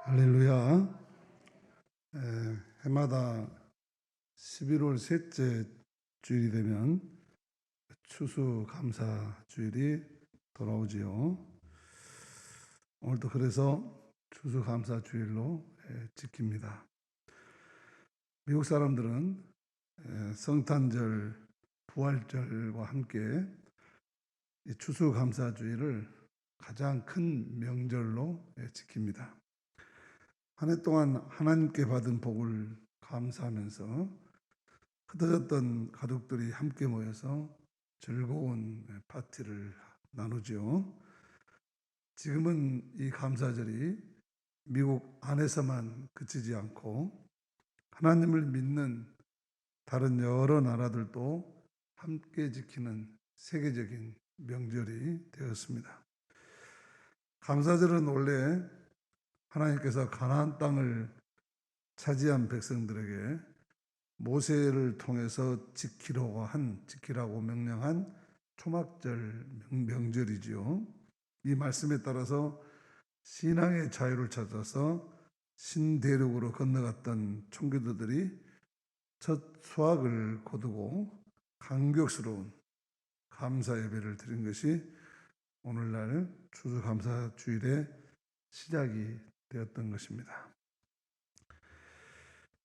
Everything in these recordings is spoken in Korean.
할렐루야. 해마다 11월 셋째 주일이 되면 추수감사 주일이 돌아오지요. 오늘도 그래서 추수감사 주일로 지킵니다. 미국 사람들은 성탄절, 부활절과 함께 이 추수감사 주일을 가장 큰 명절로 지킵니다. 한 해 동안 하나님께 받은 복을 감사하면서 흩어졌던 가족들이 함께 모여서 즐거운 파티를 나누죠. 지금은 이 감사절이 미국 안에서만 그치지 않고 하나님을 믿는 다른 여러 나라들도 함께 지키는 세계적인 명절이 되었습니다. 감사절은 원래 하나님께서 가나안 땅을 차지한 백성들에게 모세를 통해서 지키라고 명령한 초막절 명절이지요. 이 말씀에 따라서 신앙의 자유를 찾아서 신대륙으로 건너갔던 총교도들이 첫 수확을 거두고 감격스러운 감사 예배를 드린 것이 오늘날 추수감사 주일의 시작이 되었던 것입니다.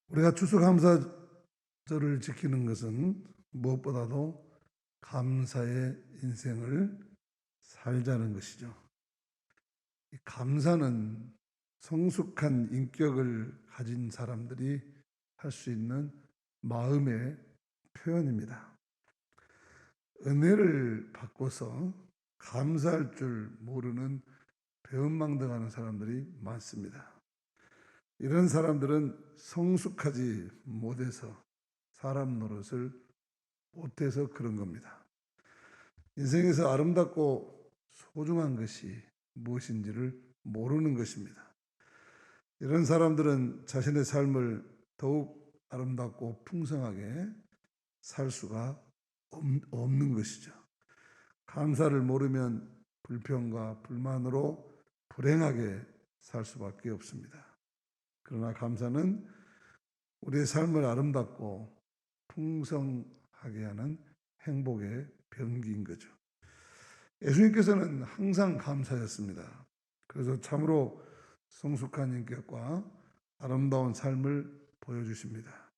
우리가 추수감사절을 지키는 것은 무엇보다도 감사의 인생을 살자는 것이죠. 이 감사는 성숙한 인격을 가진 사람들이 할 수 있는 마음의 표현입니다. 은혜를 받고서 감사할 줄 모르는 배은망덕하는 사람들이 많습니다. 이런 사람들은 성숙하지 못해서 사람 노릇을 못해서 그런 겁니다. 인생에서 아름답고 소중한 것이 무엇인지를 모르는 것입니다. 이런 사람들은 자신의 삶을 더욱 아름답고 풍성하게 살 수가 없는 것이죠. 감사를 모르면 불평과 불만으로 불행하게 살 수밖에 없습니다. 그러나 감사는 우리의 삶을 아름답고 풍성하게 하는 행복의 병기인 거죠. 예수님께서는 항상 감사였습니다. 그래서 참으로 성숙한 인격과 아름다운 삶을 보여주십니다.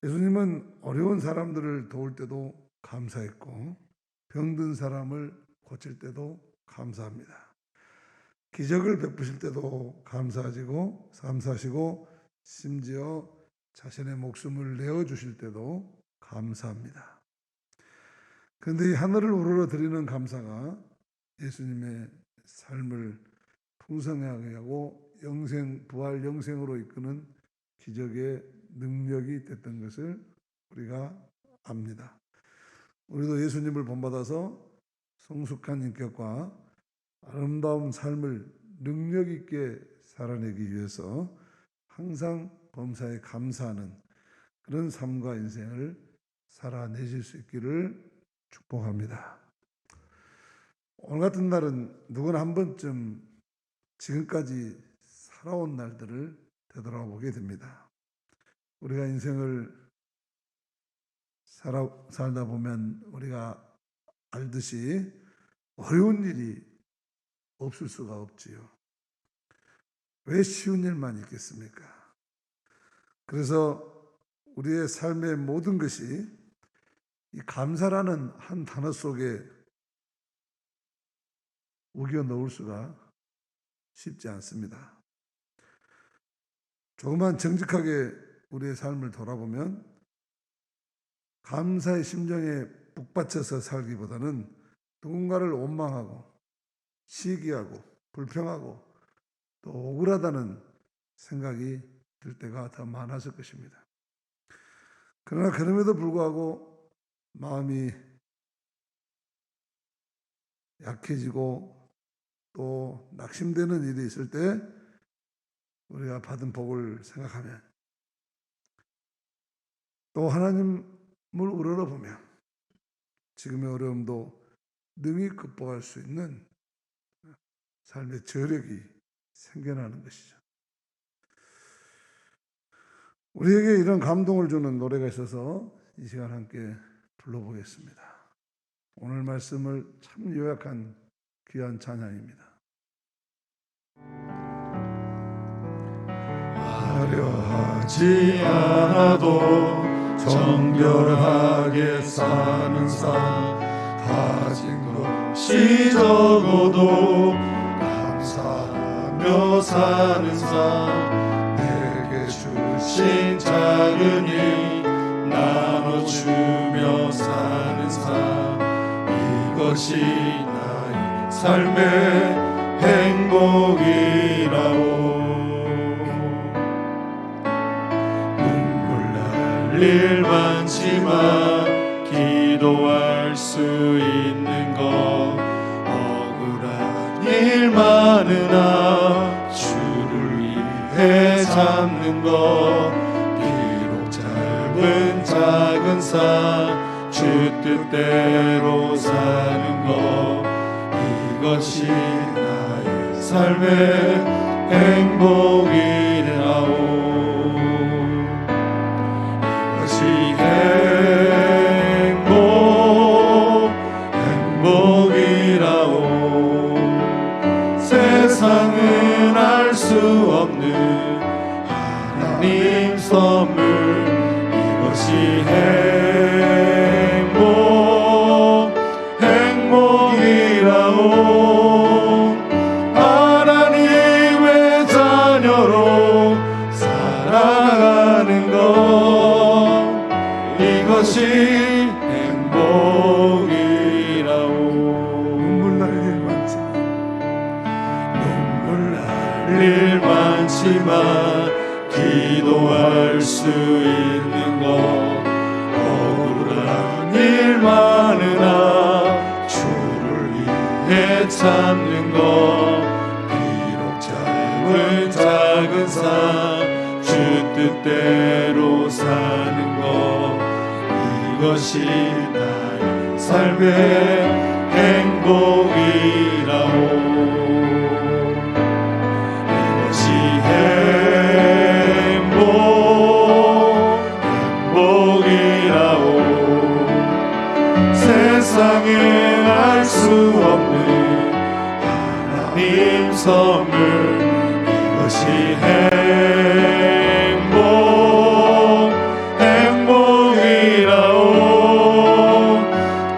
예수님은 어려운 사람들을 도울 때도 감사했고 병든 사람을 고칠 때도 감사합니다. 기적을 베푸실 때도 감사하시고 심지어 자신의 목숨을 내어주실 때도 감사합니다. 그런데 이 하늘을 우러러 드리는 감사가 예수님의 삶을 풍성하게 하고 부활 영생으로 이끄는 기적의 능력이 됐던 것을 우리가 압니다. 우리도 예수님을 본받아서 성숙한 인격과 아름다운 삶을 능력 있게 살아내기 위해서 항상 범사에 감사하는 그런 삶과 인생을 살아내실 수 있기를 축복합니다. 오늘 같은 날은 누구나 한 번쯤 지금까지 살아온 날들을 되돌아보게 됩니다. 우리가 인생을 살다 보면 우리가 알듯이 어려운 일이 없을 수가 없지요. 왜 쉬운 일만 있겠습니까? 그래서 우리의 삶의 모든 것이 이 감사라는 한 단어 속에 우겨 넣을 수가 쉽지 않습니다. 조금만 정직하게 우리의 삶을 돌아보면 감사의 심정에 북받쳐서 살기보다는 누군가를 원망하고 시기하고 불평하고 또 억울하다는 생각이 들 때가 더 많았을 것입니다. 그러나 그럼에도 불구하고 마음이 약해지고 또 낙심되는 일이 있을 때 우리가 받은 복을 생각하면 또 하나님을 우러러보며 지금의 어려움도 능히 극복할 수 있는 삶의 저력이 생겨나는 것이죠. 우리에게 이런 감동을 주는 노래가 있어서 이 시간 함께 불러보겠습니다. 오늘 말씀을 참 요약한 귀한 찬양입니다. 화려하지 않아도 정결하게 사는 삶, 가진 것이 적어도 감사하며 사는 삶, 내게 주신 작은 일 나눠주며 사는 삶, 이것이 나의 삶의 행복이라오. 일 많지만 기도할 수 있는 것, 억울한 일 많으나 주를 위해 잡는 것, 비록 짧은 작은 삶 주 뜻대로 사는 것, 이것이 나의 삶의 행복이라오. 행복이라오. 세상은 알 수 없는 하나님 선물, 이것이 행복이라오. 하나님의 자녀로 살아가는 것, 이것이 행복이라오. 눈물 날 일 많지만 기도할 수 있는 것, 억울한 일 많으나 주를 위해 참는 것, 비록 짧은 작은 삶 주 뜻대로 사는 것, 이것이 나의 삶의 행복이라오. 이것이 행복이라오. 세상에 알 수 없는 하나님 선물, 이것이 행복이라오.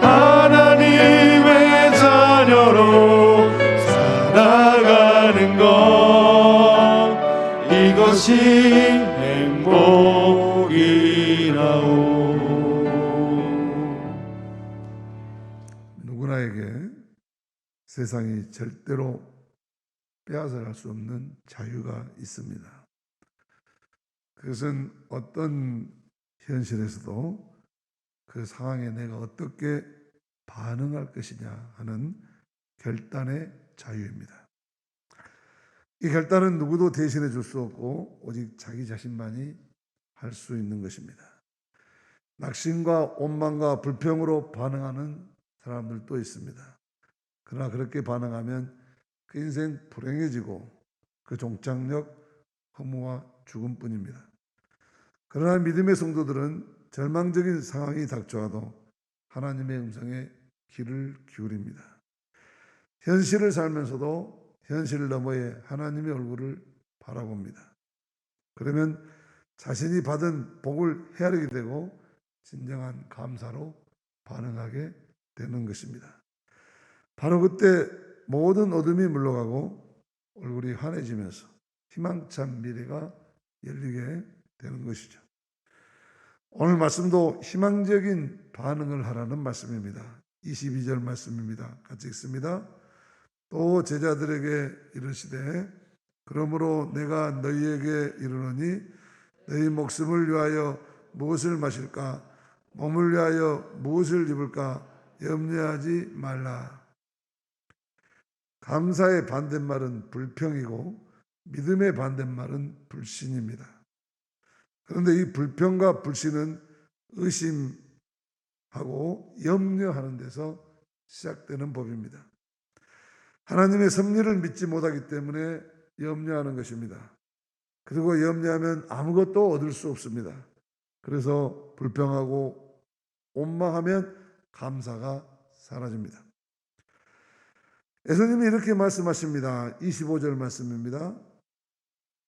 하나님의 자녀로 살아가는 것, 이것이 행복이라오. 누구나에게 세상이 절대로 빼앗아갈 수 없는 자유가 있습니다. 그것은 어떤 현실에서도 그 상황에 내가 어떻게 반응할 것이냐 하는 결단의 자유입니다. 이 결단은 누구도 대신해 줄 수 없고 오직 자기 자신만이 할 수 있는 것입니다. 낙심과 원망과 불평으로 반응하는 사람들도 있습니다. 그러나 그렇게 반응하면 그 인생 불행해지고 그 종착역 허무와 죽음뿐입니다. 그러나 믿음의 성도들은 절망적인 상황이 닥쳐와도 하나님의 음성에 귀를 기울입니다. 현실을 살면서도 현실 너머에 하나님의 얼굴을 바라봅니다. 그러면 자신이 받은 복을 헤아리게 되고 진정한 감사로 반응하게 되는 것입니다. 바로 그때 모든 어둠이 물러가고 얼굴이 환해지면서 희망찬 미래가 열리게 되는 것이죠. 오늘 말씀도 희망적인 반응을 하라는 말씀입니다. 22절 말씀입니다. 같이 읽습니다. 또 제자들에게 이르시되 그러므로 내가 너희에게 이르노니 너희 목숨을 위하여 무엇을 마실까 몸을 위하여 무엇을 입을까 염려하지 말라. 감사의 반대말은 불평이고 믿음의 반대말은 불신입니다. 그런데 이 불평과 불신은 의심하고 염려하는 데서 시작되는 법입니다. 하나님의 섭리를 믿지 못하기 때문에 염려하는 것입니다. 그리고 염려하면 아무것도 얻을 수 없습니다. 그래서 불평하고 원망하면 감사가 사라집니다. 예수님이 이렇게 말씀하십니다. 25절 말씀입니다.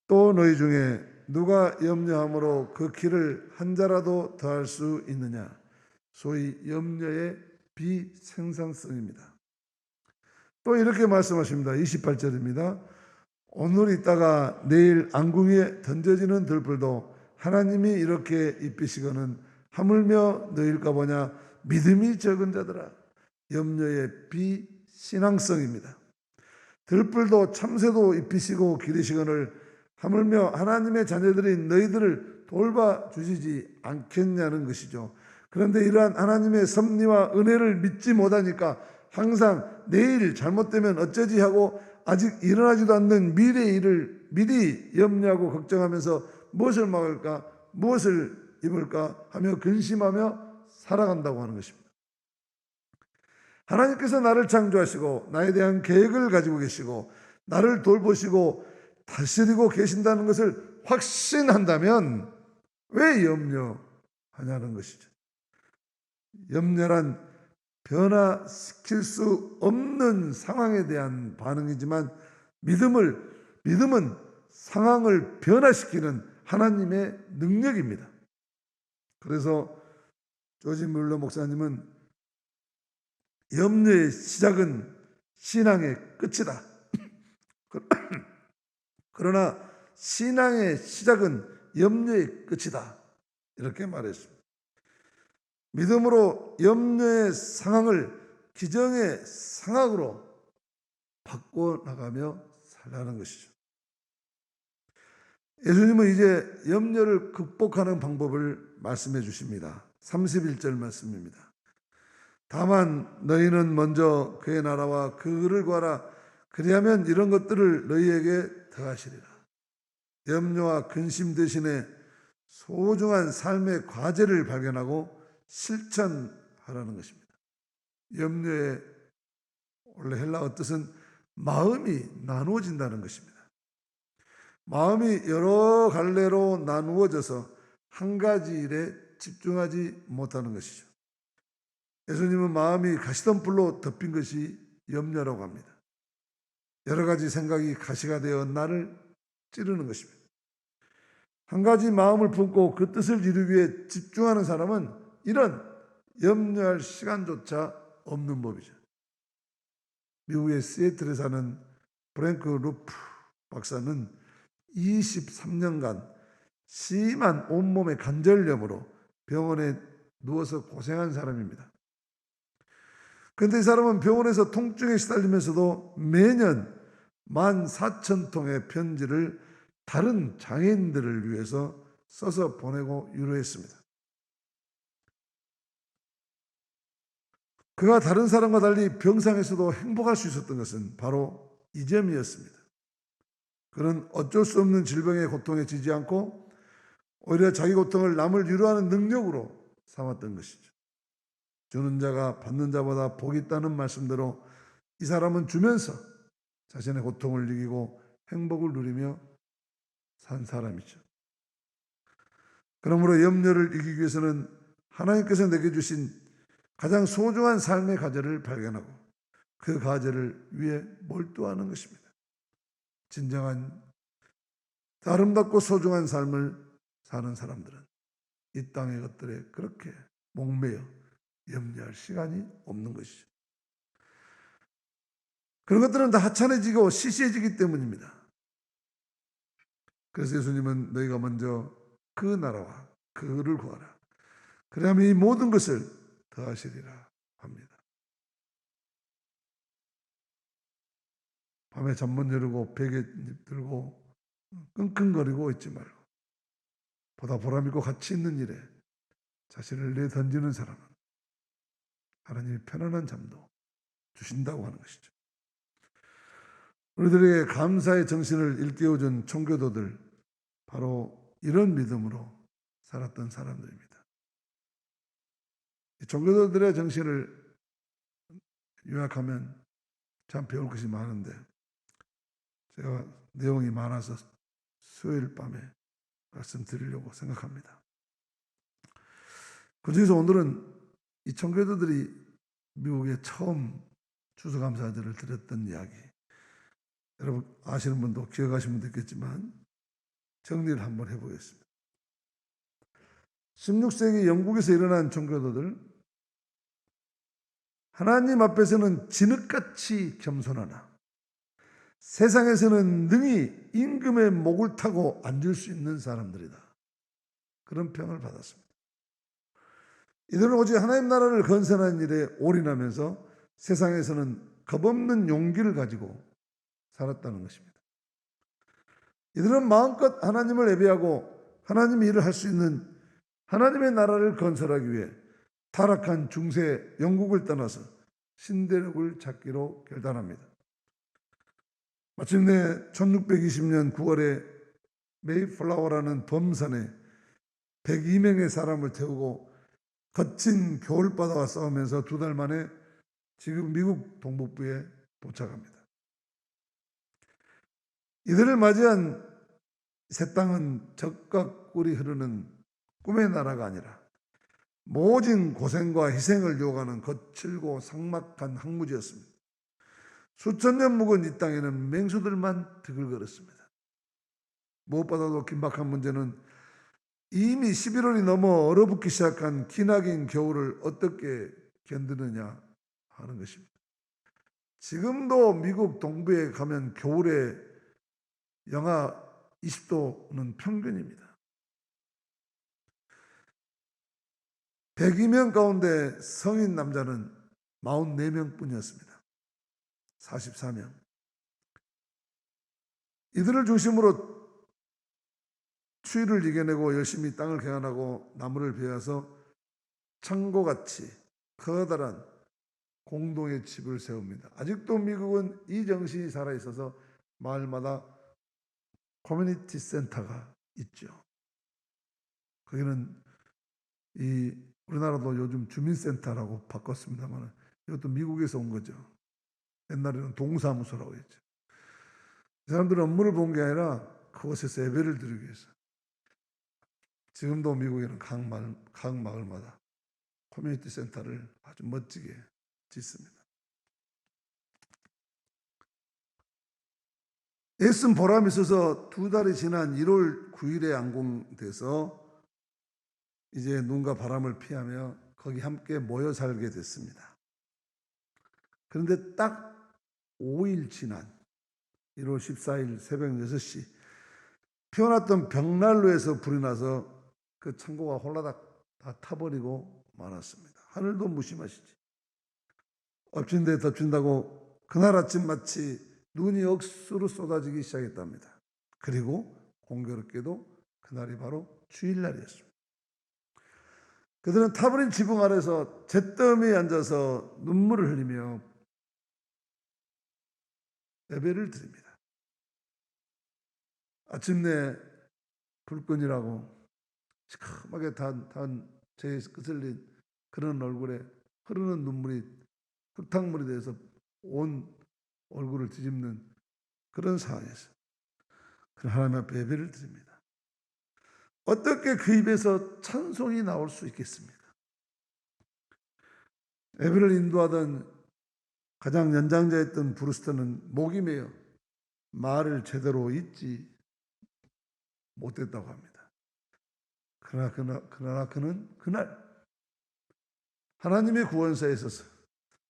또 너희 중에 누가 염려함으로 그 키를 한 자라도 더할 수 있느냐? 소위 염려의 비생산성입니다. 또 이렇게 말씀하십니다. 28절입니다. 오늘 있다가 내일 앙궁이에 던져지는 들불도 하나님이 이렇게 입히시거는 하물며 너희일까 보냐. 믿음이 적은 자들아. 염려의 비신앙성입니다. 들불도 참새도 입히시고 기르시거늘 하물며 하나님의 자녀들인 너희들을 돌봐주시지 않겠냐는 것이죠. 그런데 이러한 하나님의 섭리와 은혜를 믿지 못하니까 항상 내일 잘못되면 어쩌지 하고 아직 일어나지도 않는 미래의 일을 미리 염려하고 걱정하면서 무엇을 먹을까, 무엇을 입을까 하며 근심하며 살아간다고 하는 것입니다. 하나님께서 나를 창조하시고 나에 대한 계획을 가지고 계시고 나를 돌보시고 다스리고 계신다는 것을 확신한다면 왜 염려하냐는 것이죠. 염려란 변화시킬 수 없는 상황에 대한 반응이지만 믿음은 상황을 변화시키는 하나님의 능력입니다. 그래서 조지 뮬러 목사님은 염려의 시작은 신앙의 끝이다. 그러나 신앙의 시작은 염려의 끝이다. 이렇게 말했습니다. 믿음으로 염려의 상황을 기정의 상황으로 바꿔나가며 살라는 것이죠. 예수님은 이제 염려를 극복하는 방법을 말씀해 주십니다. 31절 말씀입니다. 다만 너희는 먼저 그의 나라와 그를 구하라. 그리하면 이런 것들을 너희에게 더하시리라. 염려와 근심 대신에 소중한 삶의 과제를 발견하고 실천하라는 것입니다. 염려의 원래 헬라어 뜻은 마음이 나누어진다는 것입니다. 마음이 여러 갈래로 나누어져서 한 가지 일에 집중하지 못하는 것이죠. 예수님은 마음이 가시덤불로 덮인 것이 염려라고 합니다. 여러 가지 생각이 가시가 되어 나를 찌르는 것입니다. 한 가지 마음을 품고 그 뜻을 이루기 위해 집중하는 사람은 이런 염려할 시간조차 없는 법이죠. 미국의 시애틀에 사는 프랭크 루프 박사는 23년간 심한 온몸의 관절염으로 병원에 누워서 고생한 사람입니다. 그런데 이 사람은 병원에서 통증에 시달리면서도 매년 14,000통의 편지를 다른 장애인들을 위해서 써서 보내고 유로했습니다. 그가 다른 사람과 달리 병상에서도 행복할 수 있었던 것은 바로 이 점이었습니다. 그는 어쩔 수 없는 질병의 고통에 지지 않고 오히려 자기 고통을 남을 위로하는 능력으로 삼았던 것이죠. 주는 자가 받는 자보다 복이 있다는 말씀대로 이 사람은 주면서 자신의 고통을 이기고 행복을 누리며 산 사람이죠. 그러므로 염려를 이기기 위해서는 하나님께서 내게 주신 가장 소중한 삶의 과제를 발견하고 그 과제를 위해 몰두하는 것입니다. 진정한 아름답고 소중한 삶을 사는 사람들은 이 땅의 것들에 그렇게 목매여 염려할 시간이 없는 것이죠. 그런 것들은 다 하찮아지고 시시해지기 때문입니다. 그래서 예수님은 너희가 먼저 그 나라와 그를 구하라. 그러면 이 모든 것을 더하시리라 합니다. 밤에 잠 못 이루고 베개 들고 끙끙거리고 있지 말고 보다 보람있고 가치 있는 일에 자신을 내던지는 사람은 하나님이 편안한 잠도 주신다고 하는 것이죠. 우리들에게 감사의 정신을 일깨워준 청교도들 바로 이런 믿음으로 살았던 사람들입니다. 청교도들의 정신을 요약하면 참 배울 것이 많은데 제가 내용이 많아서 수요일 밤에 말씀드리려고 생각합니다. 그중에서 오늘은 이 청교도들이 미국에 처음 추수감사제를 드렸던 이야기, 여러분 아시는 분도 기억하시는 분도 있겠지만 정리를 한번 해보겠습니다. 16세기 영국에서 일어난 청교도들, 하나님 앞에서는 진흙같이 겸손하나 세상에서는 능히 임금의 목을 타고 앉을 수 있는 사람들이다, 그런 평을 받았습니다. 이들은 오직 하나님 나라를 건설하는 일에 올인하면서 세상에서는 겁없는 용기를 가지고 살았다는 것입니다. 이들은 마음껏 하나님을 예배하고 하나님의 일을 할 수 있는 하나님의 나라를 건설하기 위해 타락한 중세 영국을 떠나서 신대륙을 찾기로 결단합니다. 마침내 1620년 9월에 메이플라워라는 범산에 102명의 사람을 태우고 거친 겨울바다와 싸우면서 2달 만에 지금 미국 동북부에 도착합니다. 이들을 맞이한 새 땅은 젖과 꿀이 흐르는 꿈의 나라가 아니라 모진 고생과 희생을 요구하는 거칠고 삭막한 항무지였습니다. 수천 년 묵은 이 땅에는 맹수들만 드글거렸습니다. 무엇보다도 긴박한 문제는 이미 11월이 넘어 얼어붙기 시작한 기나긴 겨울을 어떻게 견디느냐 하는 것입니다. 지금도 미국 동부에 가면 겨울에 영하 20도는 평균입니다. 102명 가운데 성인 남자는 44명 뿐이었습니다. 44명. 이들을 중심으로 추위를 이겨내고 열심히 땅을 개간하고 나무를 베어서 창고같이 커다란 공동의 집을 세웁니다. 아직도 미국은 이 정신이 살아있어서 마을마다 커뮤니티 센터가 있죠. 거기는 우리나라도 요즘 주민센터라고 바꿨습니다만 이것도 미국에서 온 거죠. 옛날에는 동사무소라고 했죠. 이 사람들은 업무를 본 게 아니라 그곳에서 예배를 드리기 위해서. 지금도 미국에는 각 마을마다 커뮤니티 센터를 아주 멋지게 짓습니다. 애쓴 보람이 있어서 2달이 지난 1월 9일에 안공돼서 이제 눈과 바람을 피하며 거기 함께 모여 살게 됐습니다. 그런데 딱 5일 지난 1월 14일 새벽 6시 피어났던 벽난로에서 불이 나서 그 창고가 홀라닥 다 타버리고 말았습니다. 하늘도 무심하시지. 엎친 데 덮친다고 그날 아침 마치 눈이 억수로 쏟아지기 시작했답니다. 그리고 공교롭게도 그날이 바로 주일날이었습니다. 그들은 타버린 지붕 아래서 잿더미에 앉아서 눈물을 흘리며 예배를 드립니다. 아침내 불끈이라고 시커멓게 제 거슬린 그런 얼굴에 흐르는 눈물이 흙탕물이 돼서 온 얼굴을 뒤집는 그런 상황에서 하나님 앞에 예배를 드립니다. 어떻게 그 입에서 찬송이 나올 수 있겠습니까? 예배를 인도하던 가장 연장자였던 브루스터는 목이 메어 말을 제대로 잊지 못했다고 합니다. 그러나 그는 그날 하나님의 구원사에 있어서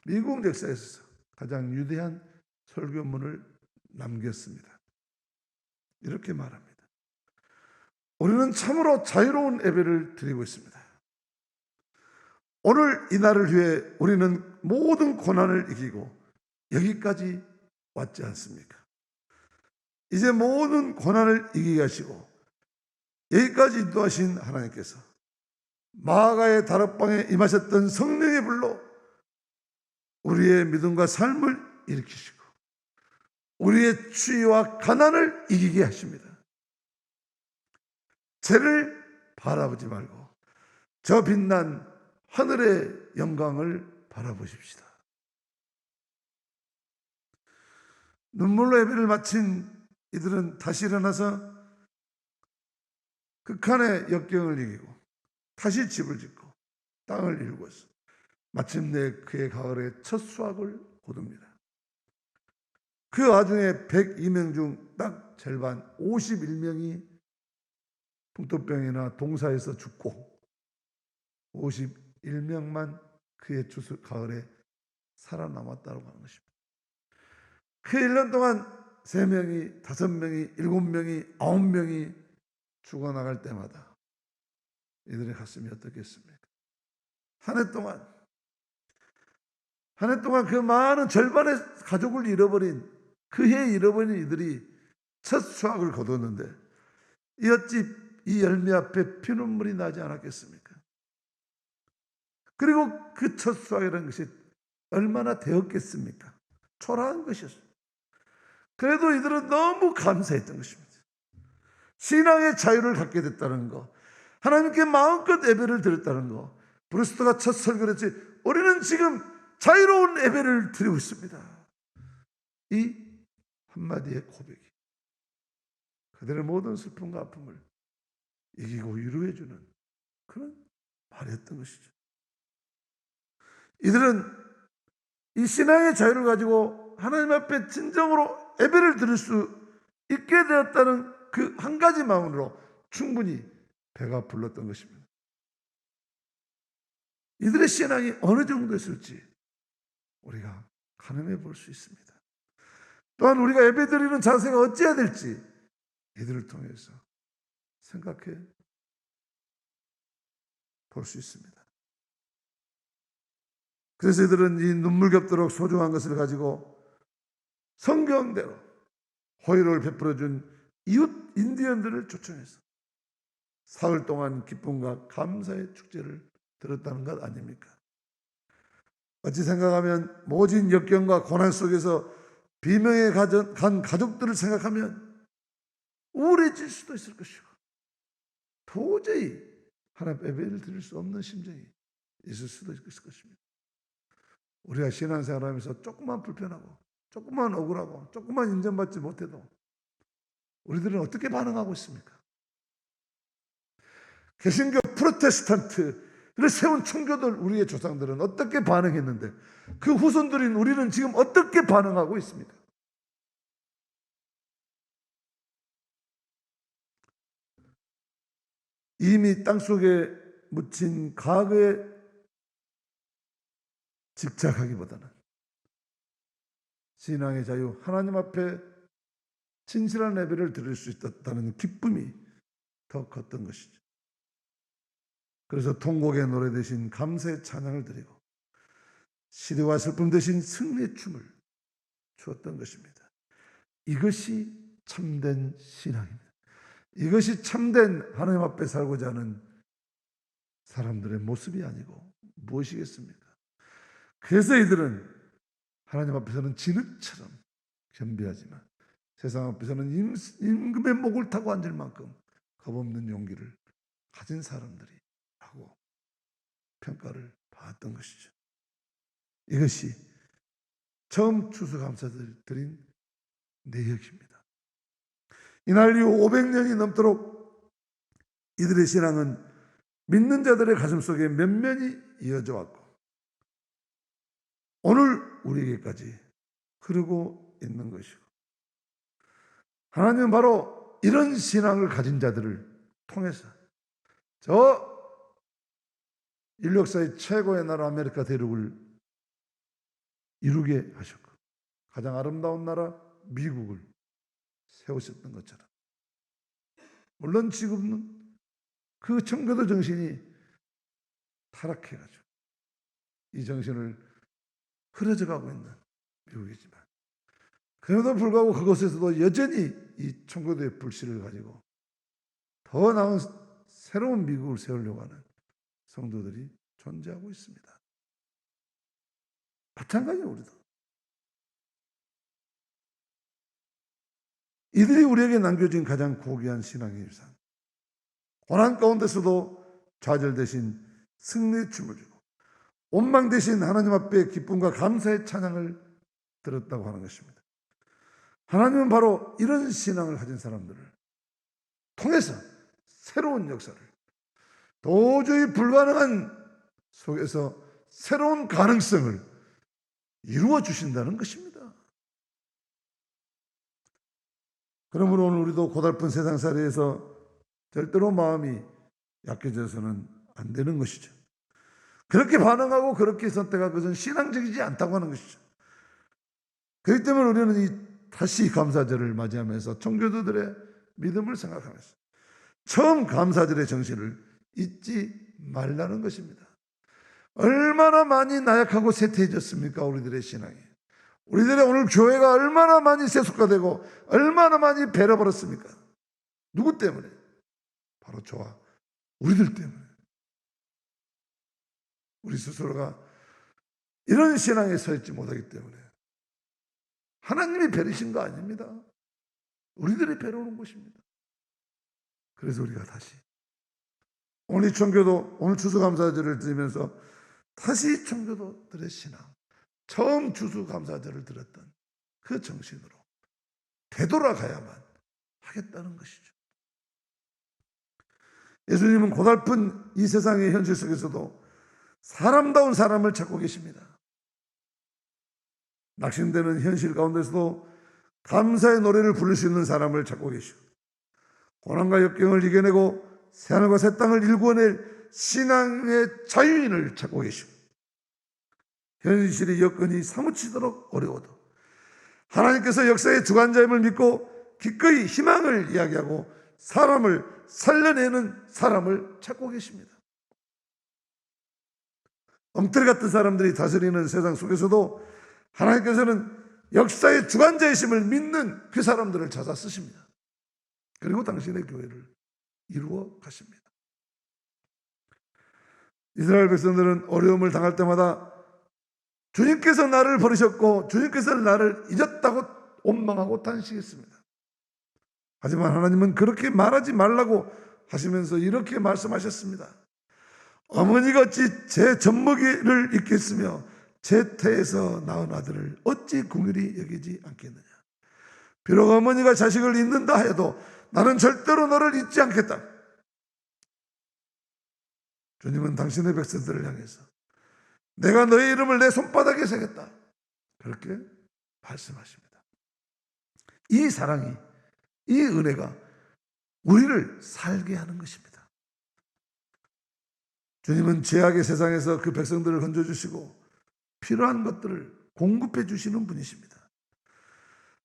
미국 역사에 있어서 가장 위대한 설교문을 남겼습니다. 이렇게 말합니다. 우리는 참으로 자유로운 예배를 드리고 있습니다. 오늘 이 날을 위해 우리는 모든 고난을 이기고 여기까지 왔지 않습니까? 이제 모든 고난을 이기게 하시고 여기까지 인도하신 하나님께서 마가의 다락방에 임하셨던 성령의 불로 우리의 믿음과 삶을 일으키시고 우리의 추위와 가난을 이기게 하십니다. 죄를 바라보지 말고 저 빛난 하늘의 영광을 바라보십시다. 눈물로 예배를 마친 이들은 다시 일어나서 극한의 역경을 이기고 다시 집을 짓고 땅을 일구어서 마침내 그의 가을에 첫 수확을 거둡니다. 그 와중에 102명 중 딱 절반 51명이 풍토병이나 동사에서 죽고 51명만 그의 가을에 살아남았다고 하는 것입니다. 그 1년 동안 3명이, 5명이, 7명이, 9명이 죽어나갈 때마다 이들의 가슴이 어떻겠습니까? 한 해 동안 그 많은 절반의 가족을 잃어버린, 그 해에 잃어버린 이들이 첫 수확을 거뒀는데 어찌 이 열매 앞에 피눈물이 나지 않았겠습니까? 그리고 그 첫 수확이라는 것이 얼마나 되었겠습니까? 초라한 것이었어요. 그래도 이들은 너무 감사했던 것입니다. 신앙의 자유를 갖게 됐다는 것, 하나님께 마음껏 예배를 드렸다는 것. 브루스터가 첫 설교를 했지, 우리는 지금 자유로운 예배를 드리고 있습니다. 이 한마디의 고백이 그들의 모든 슬픔과 아픔을 이기고 위로해주는 그런 말이었던 것이죠. 이들은 이 신앙의 자유를 가지고 하나님 앞에 진정으로 예배를 드릴 수 있게 되었다는 그 한 가지만으로 충분히 배가 불렀던 것입니다. 이들의 신앙이 어느 정도였을지 우리가 가늠해 볼 수 있습니다. 또한 우리가 예배드리는 자세가 어찌해야 될지 이들을 통해서 생각해 볼 수 있습니다. 그래서 이들은 이 눈물겹도록 소중한 것을 가지고 성경대로 호의를 베풀어준 이웃 인디언들을 초청해서 사흘 동안 기쁨과 감사의 축제를 들었다는 것 아닙니까? 어찌 생각하면 모진 역경과 고난 속에서 비명에 간 가족들을 생각하면 우울해질 수도 있을 것이고 도저히 하나님 예배를 드릴 수 없는 심정이 있을 수도 있을 것입니다. 우리가 신앙생활하면서 조금만 불편하고 조금만 억울하고 조금만 인정받지 못해도 우리들은 어떻게 반응하고 있습니까? 개신교 프로테스탄트를 세운 청교들 우리의 조상들은 어떻게 반응했는데 그 후손들인 우리는 지금 어떻게 반응하고 있습니까? 이미 땅속에 묻힌 과거에 집착하기보다는 신앙의 자유, 하나님 앞에 진실한 예배를 드릴 수 있었다는 기쁨이 더 컸던 것이죠. 그래서 통곡의 노래 대신 감사의 찬양을 드리고 시대와 슬픔 대신 승리의 춤을 추었던 것입니다. 이것이 참된 신앙입니다. 이것이 참된 하나님 앞에 살고자 하는 사람들의 모습이 아니고 무엇이겠습니까? 그래서 이들은 하나님 앞에서는 진흙처럼 겸비하지만 세상 앞에서는 임금의 목을 타고 앉을 만큼 겁없는 용기를 가진 사람들이라고 평가를 받았던 것이죠. 이것이 처음 추수감사를 드린 내역입니다. 이날 이후 500년이 넘도록 이들의 신앙은 믿는 자들의 가슴 속에 면면이 이어져 왔고 오늘 우리에게까지 흐르고 있는 것이고 하나님은 바로 이런 신앙을 가진 자들을 통해서 저 인류 역사의 최고의 나라 아메리카 대륙을 이루게 하셨고 가장 아름다운 나라 미국을 세우셨던 것처럼 물론 지금은 그 청교도 정신이 타락해가지고 이 정신을 흐려져 가고 있는 미국이지만 그럼에도 불구하고 그곳에서도 여전히 이 청교도의 불씨를 가지고 더 나은 새로운 미국을 세우려고 하는 성도들이 존재하고 있습니다. 마찬가지로 우리도 이들이 우리에게 남겨진 가장 고귀한 신앙의 유산 고난 가운데서도 좌절 대신 승리의 춤을 주고 원망 대신 하나님 앞에 기쁨과 감사의 찬양을 들었다고 하는 것입니다. 하나님은 바로 이런 신앙을 가진 사람들을 통해서 새로운 역사를, 도저히 불가능한 속에서 새로운 가능성을 이루어 주신다는 것입니다. 그러므로 오늘 우리도 고달픈 세상살이에서 절대로 마음이 약해져서는 안 되는 것이죠. 그렇게 반응하고 그렇게 선택하고 그것은 신앙적이지 않다고 하는 것이죠. 그렇기 때문에 우리는 다시 감사절을 맞이하면서 청교도들의 믿음을 생각하면서 처음 감사절의 정신을 잊지 말라는 것입니다. 얼마나 많이 나약하고 쇠퇴해졌습니까? 우리들의 신앙이. 우리들의 오늘 교회가 얼마나 많이 세속화되고 얼마나 많이 배려버렸습니까? 누구 때문에? 바로 저와 우리들 때문에. 우리 스스로가 이런 신앙에 서 있지 못하기 때문에 하나님이 배리신 거 아닙니다. 우리들이 배려오는 것입니다. 그래서 우리가 다시 오늘 청교도, 오늘 추수감사절을 드리면서 다시 청교도들의 신앙, 처음 추수감사절을 드렸던 그 정신으로 되돌아가야만 하겠다는 것이죠. 예수님은 고달픈 이 세상의 현실 속에서도 사람다운 사람을 찾고 계십니다. 낙심되는 현실 가운데서도 감사의 노래를 부를 수 있는 사람을 찾고 계시고, 고난과 역경을 이겨내고 새하늘과 새 땅을 일구어낼 신앙의 자유인을 찾고 계시고, 현실의 여건이 사무치도록 어려워도 하나님께서 역사의 주관자임을 믿고 기꺼이 희망을 이야기하고 사람을 살려내는 사람을 찾고 계십니다. 엉터리 같은 사람들이 다스리는 세상 속에서도 하나님께서는 역사의 주관자이심을 믿는 그 사람들을 찾아 쓰십니다. 그리고 당신의 교회를 이루어 가십니다. 이스라엘 백성들은 어려움을 당할 때마다 주님께서 나를 버리셨고 주님께서 나를 잊었다고 원망하고 단식했습니다. 하지만 하나님은 그렇게 말하지 말라고 하시면서 이렇게 말씀하셨습니다. 어머니가 어찌 제 젖먹이를 잊겠으며 제 태에서 낳은 아들을 어찌 긍휼히 여기지 않겠느냐. 비록 어머니가 자식을 잊는다 해도 나는 절대로 너를 잊지 않겠다. 주님은 당신의 백성들을 향해서 내가 너의 이름을 내 손바닥에 새겼다, 그렇게 말씀하십니다. 이 사랑이, 이 은혜가 우리를 살게 하는 것입니다. 주님은 죄악의 세상에서 그 백성들을 건져주시고 필요한 것들을 공급해 주시는 분이십니다.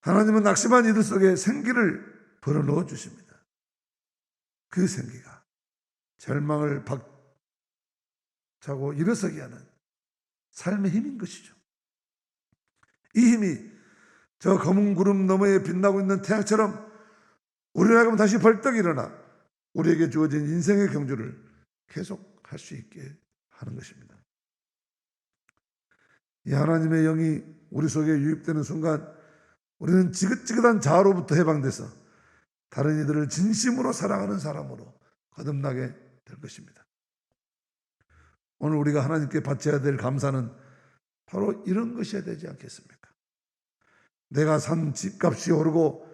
하나님은 낙심한 이들 속에 생기를 불어넣어 주십니다. 그 생기가 절망을 박차고 일어서게 하는 삶의 힘인 것이죠. 이 힘이 저 검은 구름 너머에 빛나고 있는 태양처럼 우리를 하여금 다시 벌떡 일어나 우리에게 주어진 인생의 경주를 계속할 수 있게 하는 것입니다. 이 하나님의 영이 우리 속에 유입되는 순간 우리는 지긋지긋한 자아로부터 해방돼서 다른 이들을 진심으로 사랑하는 사람으로 거듭나게 될 것입니다. 오늘 우리가 하나님께 바쳐야 될 감사는 바로 이런 것이어야 되지 않겠습니까? 내가 산 집값이 오르고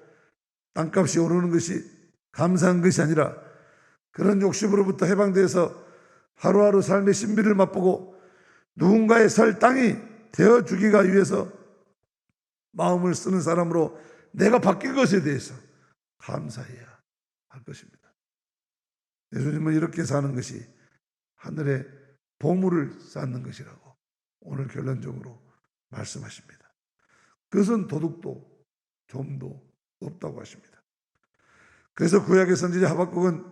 땅값이 오르는 것이 감사한 것이 아니라 그런 욕심으로부터 해방돼서 하루하루 삶의 신비를 맛보고 누군가의 설 땅이 되어주기가 위해서 마음을 쓰는 사람으로 내가 바뀐 것에 대해서 감사해야 할 것입니다. 예수님은 이렇게 사는 것이 하늘의 보물을 쌓는 것이라고 오늘 결론적으로 말씀하십니다. 그것은 도둑도 좀도 없다고 하십니다. 그래서 구약의 선지자 하박국은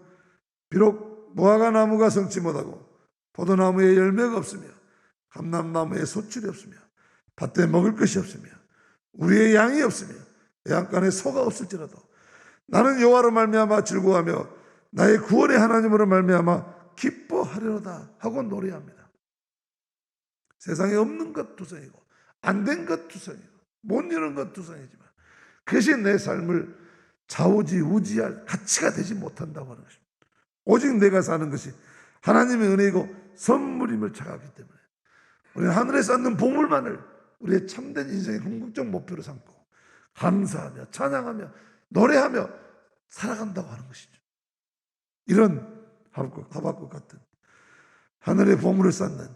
비록 무화과 나무가 성치 못하고 포도나무에 열매가 없으며 감람나무에 소출이 없으며 밭에 먹을 것이 없으며 우리의 양이 없으며 외양간에 소가 없을지라도 나는 여호와로 말미암아 즐거워하며 나의 구원의 하나님으로 말미암아 기뻐하려다 하고 노래합니다. 세상에 없는 것 투성이고 안 된 것 투성이고 못 이룬 것 투성이지만 그것이 내 삶을 좌우지우지할 가치가 되지 못한다고 하는 것입니다. 오직 내가 사는 것이 하나님의 은혜이고 선물임을 착각하기 때문에 우리는 하늘에 쌓는 보물만을 우리의 참된 인생의 궁극적 목표로 삼고 감사하며 찬양하며 노래하며 살아간다고 하는 것이죠. 이런 하박국 같은 하늘의 보물을 쌓는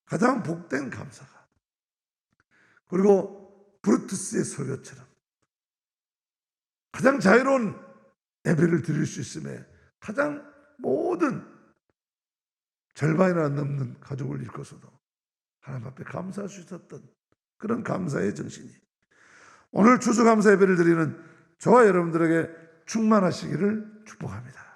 가장 복된 감사가, 그리고 브루투스의 설교처럼 가장 자유로운 예배를 드릴 수 있음에 가장 모든 절반이나 넘는 가족을 잃고서도 하나님 앞에 감사할 수 있었던 그런 감사의 정신이 오늘 추수감사 예배를 드리는 저와 여러분들에게 충만하시기를 축복합니다.